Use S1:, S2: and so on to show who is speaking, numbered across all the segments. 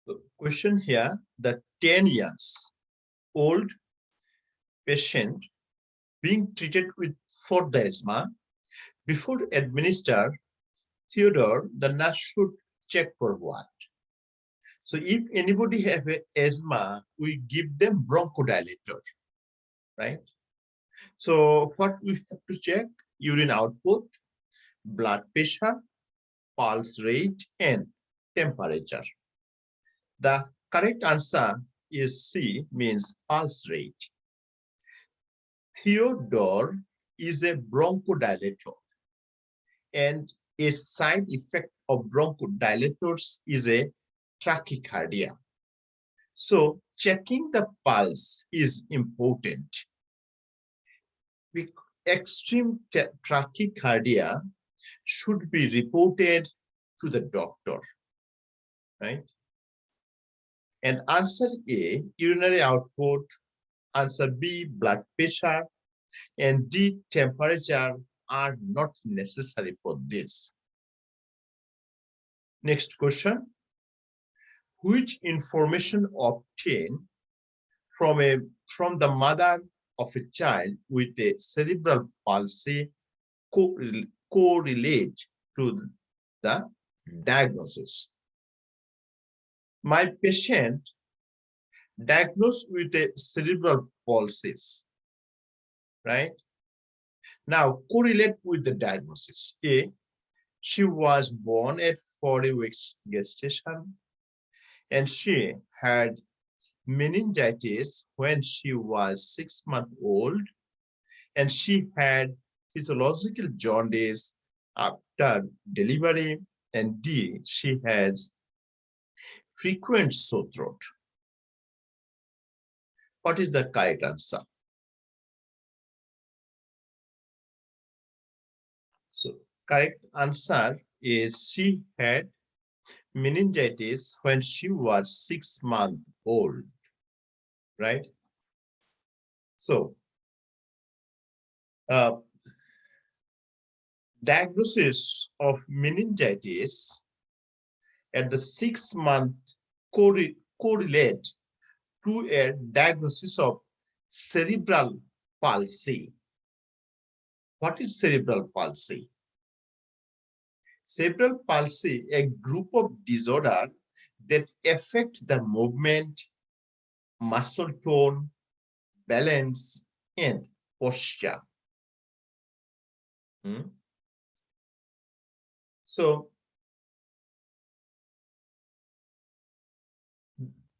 S1: So question here, the 10 years old patient being treated for the asthma, before administer Theodore, the nurse should check for what? So if anybody have a asthma, we give them bronchodilator, right? So what we have to check? Urine output, blood pressure, pulse rate, and temperature. The correct answer is C, means pulse rate. Theodore is a bronchodilator, and a side effect of bronchodilators is a tachycardia. So checking the pulse is important. Extreme tachycardia should be reported to the doctor, right? And answer A, urinary output, answer B, blood pressure, and D, temperature are not necessary for this. Next question. Which information obtained from the mother of a child with a cerebral palsy correlate to the diagnosis? My patient diagnosed with a cerebral palsy, right? Now correlate with the diagnosis. A, she was born at 40 weeks gestation, and she had meningitis when she was 6 months old, and she had physiological jaundice after delivery, and D, she has frequent sore throat. What is the correct answer? So correct answer is she had meningitis when she was 6 months old, right? So diagnosis of meningitis at the 6-month correlate to a diagnosis of cerebral palsy. What is cerebral palsy? Cerebral palsy, a group of disorder that affect the movement, muscle tone, balance, and posture. So,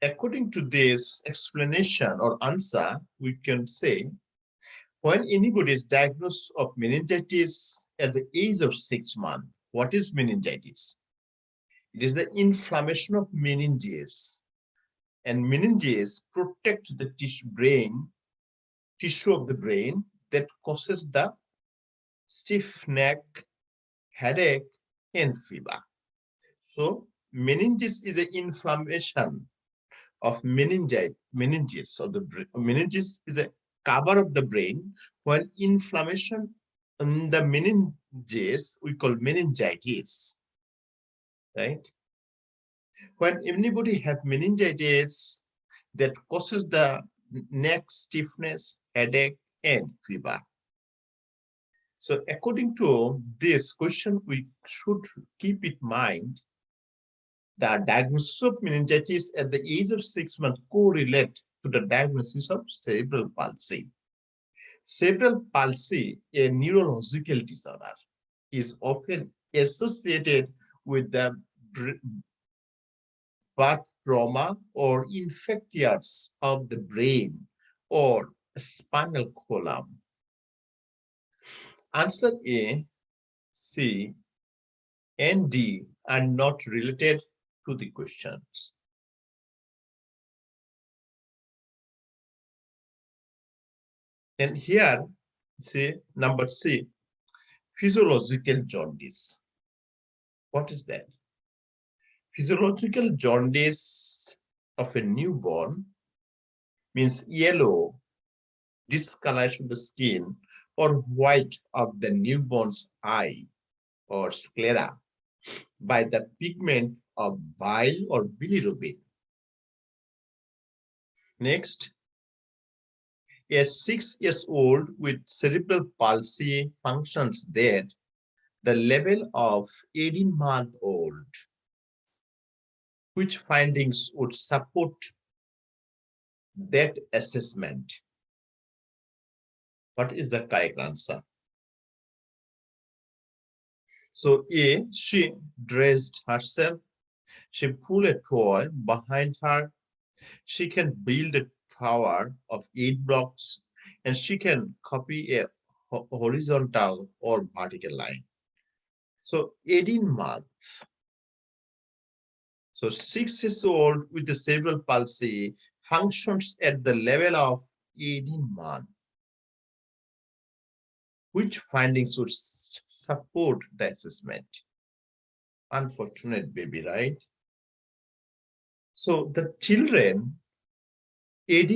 S1: according to this explanation or answer, we can say when anybody is diagnosed of meningitis at the age of 6 months, what is meningitis? It is the inflammation of meninges, and meninges protect the tissue of the brain that causes the stiff neck, headache, and fever. So meninges is an inflammation of meninges of the brain. Meninges is a cover of the brain. When inflammation in the meninges, we call meningitis, right? When anybody have meningitis that causes the neck stiffness, headache, and fever. So according to this question, we should keep in mind that diagnosis of meningitis at the age of 6 months correlate to the diagnosis of cerebral palsy. Cerebral palsy, a neurological disorder, is often associated with the birth trauma or infections of the brain or spinal column. Answer A, C, and D are not related to the questions. And here, see, number C, physiological jaundice. What is that? Physiological jaundice of a newborn means yellow discoloration of the skin or white of the newborn's eye or sclera by the pigment of bile or bilirubin. Next, a 6-year-old with cerebral palsy functions that the level of 18-month-old. Which findings would support that assessment? What is the correct answer? So A, she dressed herself, she pulled a toy behind her, she can build a tower of 8 blocks, and she can copy a horizontal or vertical line. So 18 months. So 6 years old with the cerebral palsy functions at the level of 18 months. Which findings would support the assessment? Unfortunate baby, right? So the children at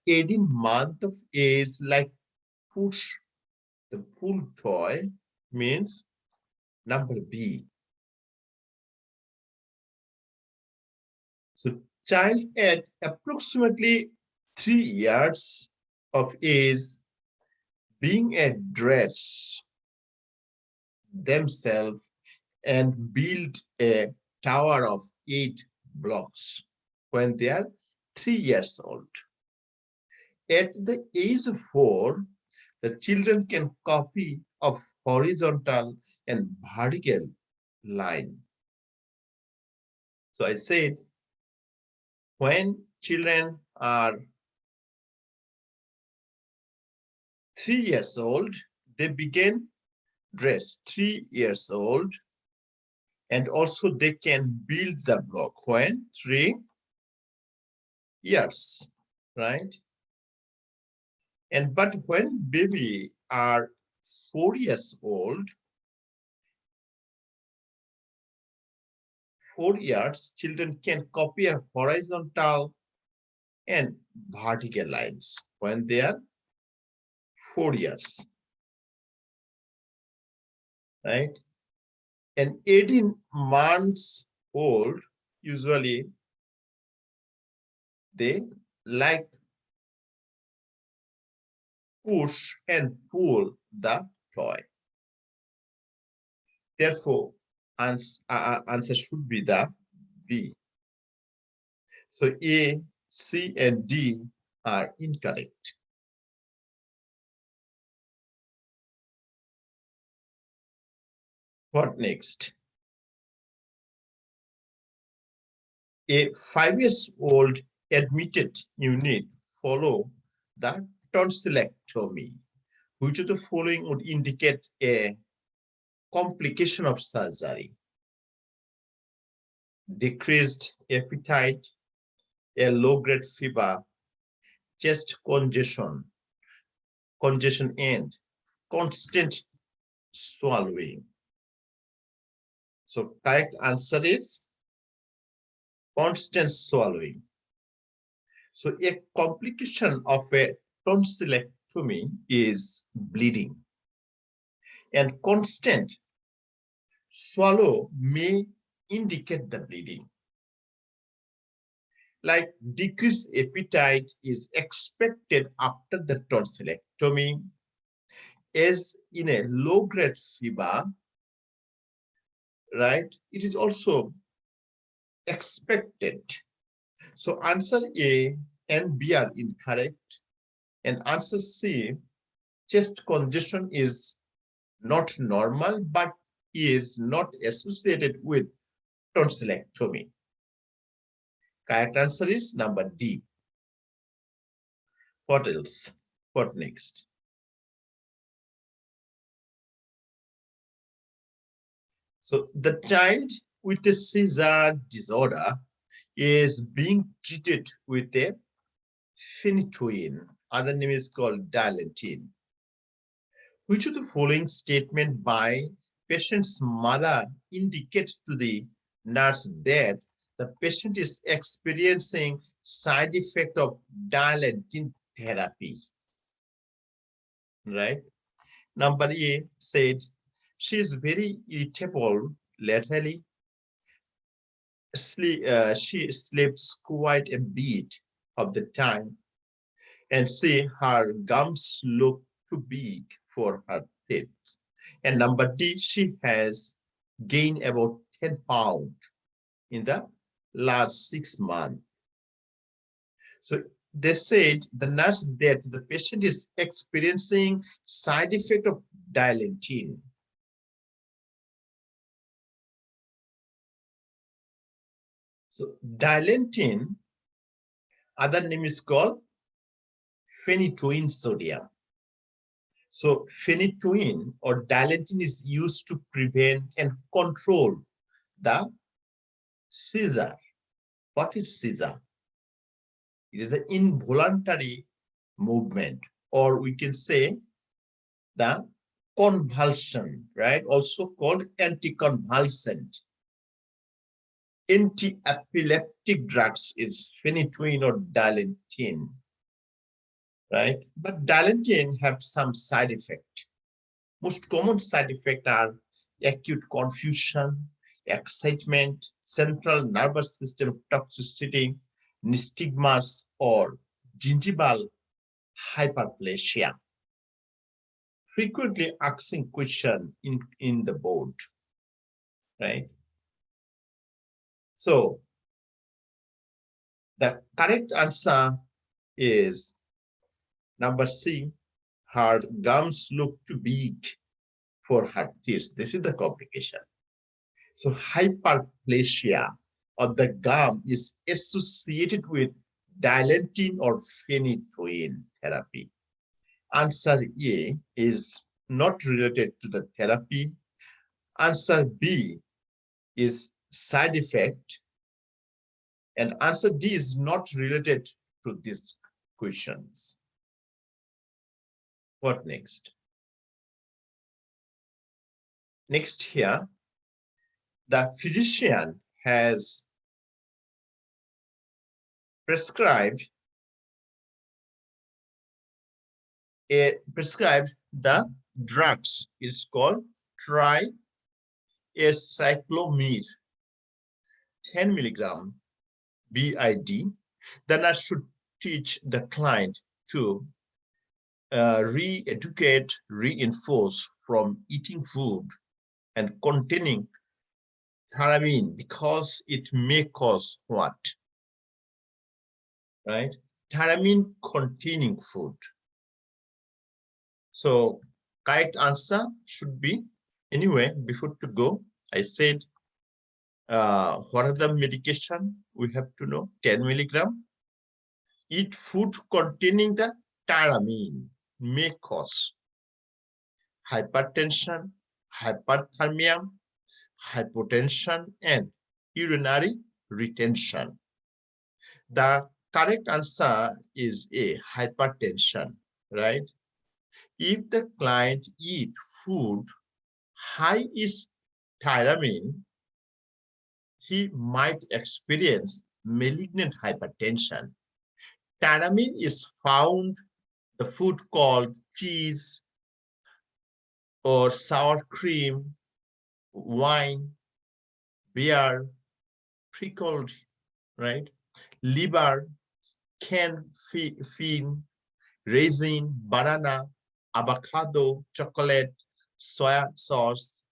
S1: 18 months of age like push the pull toy means number B. So child at approximately 3 years of age being a dress themselves and build a tower of 8 blocks when they are 3 years old. At the age of 4, the children can copy of horizontal and vertical line. So I said, when children are 3 years old, they begin dress 3 years old, and also they can build the block when 3 years, right? And but when baby are 4 years old, 4 years, children can copy a horizontal and vertical lines when they are 4 years, right? And 18 months old, usually they like push and pull the toy. Therefore, answer should be the B. So A, C, and D are incorrect. What next? A 5-year-old admitted unit follow the tonsillectomy. Which of the following would indicate a complication of surgery? Decreased appetite, a low-grade fever, chest congestion, and constant swallowing. So correct answer is constant swallowing. So a complication of a tonsillectomy is bleeding, and constant swallow may indicate the bleeding. Like decreased appetite is expected after the tonsillectomy, as in a low-grade fever, right? It is also expected. So answer A and B are incorrect. And answer C, chest congestion is not normal, but is not associated with tonsillectomy. Correct answer is number D. What else? What next? So the child with a seizure disorder is being treated with a phenytoin. Other name is called dietary. Which of the following statement by patient's mother indicate to the nurse that the patient is experiencing side effect of dietary therapy? Right? Number A said, she is very irritable latterly. she sleeps quite a bit of the time, and see her gums look too big for her teeth. And number D, she has gained about 10 pounds in the last 6 months. So they said the nurse that the patient is experiencing side effect of dilantin. So dilantin, other name is called phenytoin sodium. So phenytoin or dilantin is used to prevent and control the seizure. What is seizure? It is an involuntary movement, or we can say the convulsion, right? Also called anticonvulsant. Anti-epileptic drugs is phenytoin or dilantin, right? But dilantin have some side effect. Most common side effects are acute confusion, excitement, central nervous system toxicity, nystagmus, or gingival hyperplasia. Frequently asking question in the board, right? So the correct answer is number C. Her gums look too big for her teeth. This is the complication. So hyperplasia of the gum is associated with dilantin or phenytoin therapy. Answer A is not related to the therapy. Answer B is side effect. And answer D is not related to these questions. What next? Next here, the physician has prescribed the drugs is called triacyclomir 10 milligram BID. The nurse should teach the client to re-educate, reinforce from eating food and containing Tyramine because it may cause what? Right? Tyramine containing food. So correct answer should be, anyway, before to go, I said, what are the medication we have to know? 10 milligram. Eat food containing the tyramine may cause hypertension, hyperthermia, hypotension, and urinary retention. The correct answer is A, hypertension, right? If the client eat food high is tyramine, he might experience malignant hypertension. Tyramine is found the food called cheese or sour cream, wine, beer, pickled, right? Liver, canned bean, raisin, banana, avocado, chocolate, soya sauce,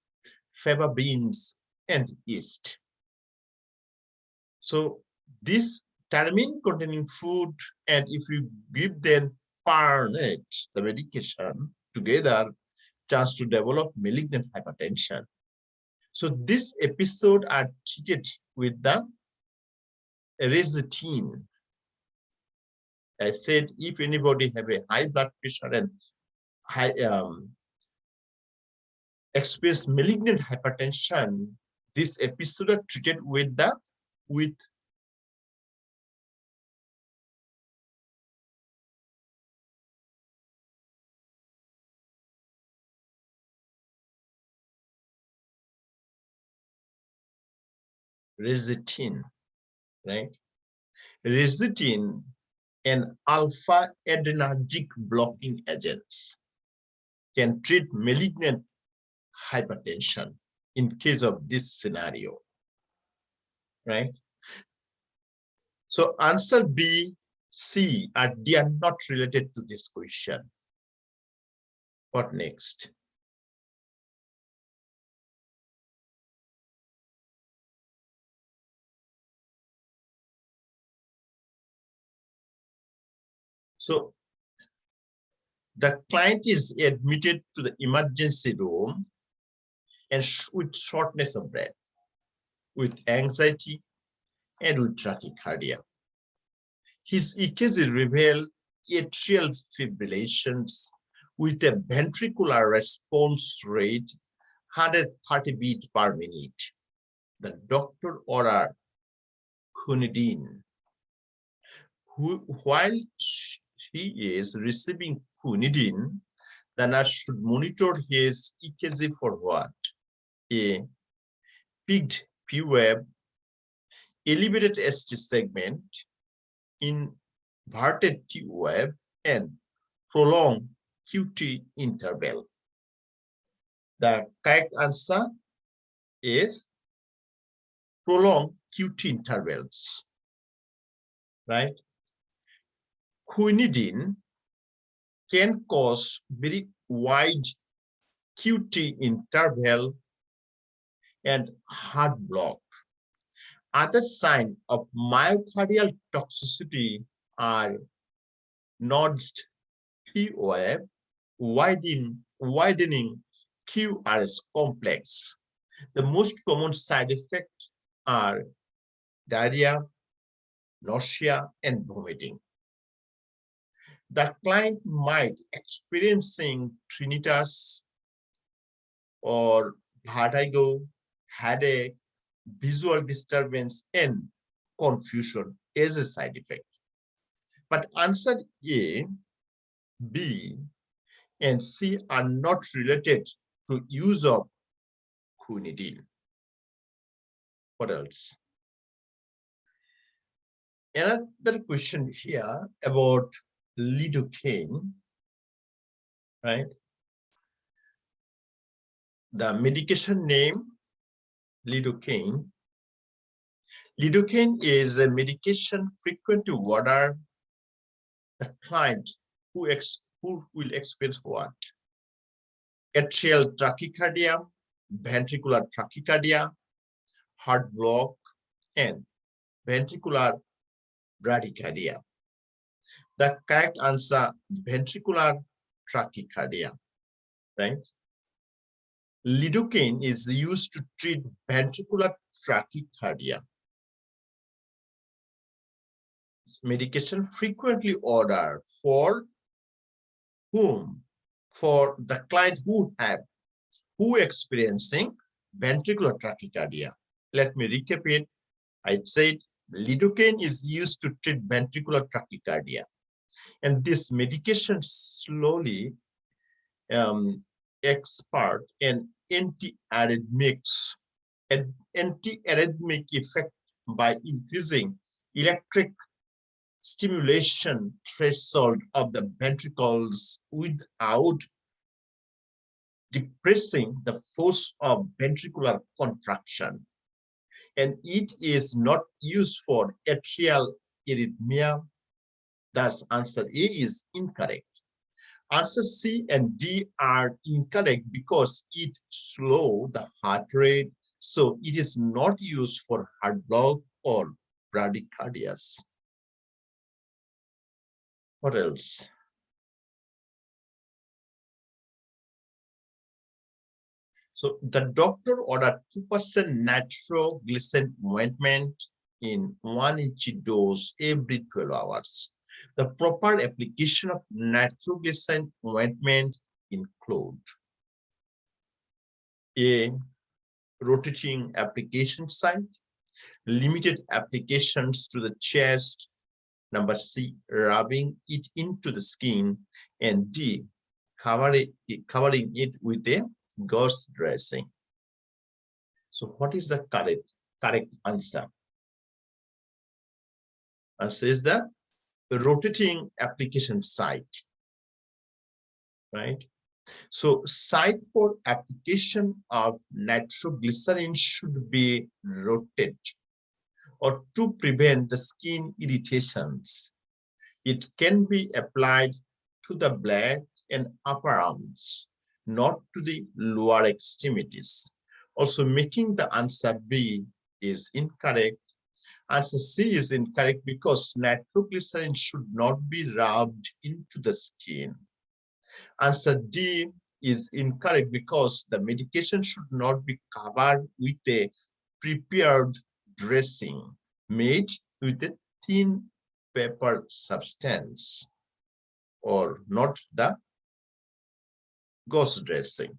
S1: fava beans, and yeast. So this tyramine containing food, and if you give them partner the medication together, chance to develop malignant hypertension. So this episode are treated with the Erizatine. I said if anybody have a high blood pressure and high experience malignant hypertension, this episode are treated with Erizatine, right? Erizatine and alpha adrenergic blocking agents can treat malignant hypertension in case of this scenario, right? So answer B, C, and D are not related to this question. What next? So the client is admitted to the emergency room and with shortness of breath, with anxiety, and with tachycardia. His EKG revealed atrial fibrillations with a ventricular response rate 130 beats per minute. The doctor ordered Quinidine. While she is receiving Quinidine, the nurse should monitor his EKG for what? A peaked P wave, elevated ST segment, inverted T wave, and prolonged QT interval. The correct answer is prolonged QT intervals, right? Quinidine can cause very wide QT interval and heart block. Other signs of myocardial toxicity are notched P wave, widening QRS complex. The most common side effects are diarrhea, nausea, and vomiting. The client might experiencing tinnitus or vertigo, headache, visual disturbance, and confusion as a side effect. But answer A, B, and C are not related to use of Quinidine. What else? Another question here about Lidocaine, right? The medication name, Lidocaine. Lidocaine is a medication frequently ordered the client who will experience what? Atrial tachycardia, ventricular tachycardia, heart block, and ventricular bradycardia. The correct answer, ventricular tachycardia, right? Lidocaine is used to treat ventricular tachycardia. Medication frequently ordered for whom? For the client who experiencing ventricular tachycardia. Let me recap it. I said lidocaine is used to treat ventricular tachycardia, and this medication slowly expert an antiarrhythmic effect by increasing electric stimulation threshold of the ventricles without depressing the force of ventricular contraction. And it is not used for atrial arrhythmia. Thus, answer A is incorrect. Answer C and D are incorrect because it slows the heart rate. So it is not used for heart block or bradycardias. What else? So the doctor ordered 2% nitroglycerin ointment in 1-inch dose every 12 hours. The proper application of nitroglycerin ointment include A, rotating application site, limited applications to the chest, number C, rubbing it into the skin, and D, covering it with a gauze dressing. So what is the correct answer? Answer is the rotating application site, right? So site for application of nitroglycerin should be rotated or to prevent the skin irritations. It can be applied to the back and upper arms, not to the lower extremities. Also, making the answer B is incorrect. Answer C is incorrect because nitroglycerin should not be rubbed into the skin. Answer D is incorrect because the medication should not be covered with a prepared dressing made with a thin paper substance or not the gauze dressing.